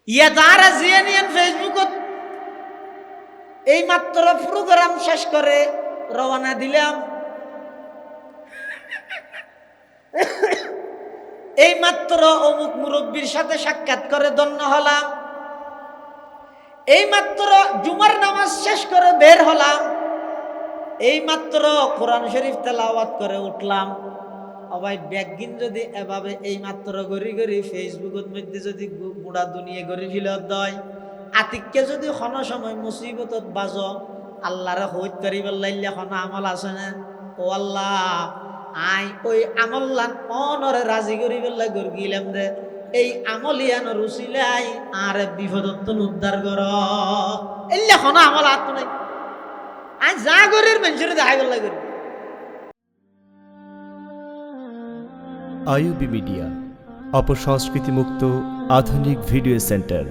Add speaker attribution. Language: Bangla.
Speaker 1: ইয়া তারা জিয়ানিয়ান ফেসবুকত এই মাত্র প্রোগ্রাম শেষ করে রওনা দিলাম, এই মাত্র অমুক মুরব্বীর সাথে সাক্ষাৎ করে ধন্য হলাম, এই মাত্র জুমার নামাজ শেষ করে বের হলাম, এই মাত্র কোরআন শরীফ তেলাওয়াত করে উঠলাম। অবাই ব্যাগিন যদি এভাবে এই মাত্র গড়ি গড়ি ফেসবুকের মধ্যে যদি গুড়া দুনিয়া গড়ি ফিলত দয়, আতিককে যদি কোনো সময় মুসিবতত বাজ আল্লাহরে হইত করিবার লাইলে কোনো আমল আছে না? ও আল্লাহ, আই ওই আমল্লান অনরে রাজি করিবার লাই গড় গিলাম রে, এই আমলিয়ান রুচিলাই আর বিপদত্ব উদ্ধার কর। এলে কোনো আমল আত্ম নাই, আই যা গরির মানুষের দেখাই গেল করি।
Speaker 2: আইইউবি মিডিয়া, অপসংস্কৃতি মুক্ত আধুনিক ভিডিও সেন্টার।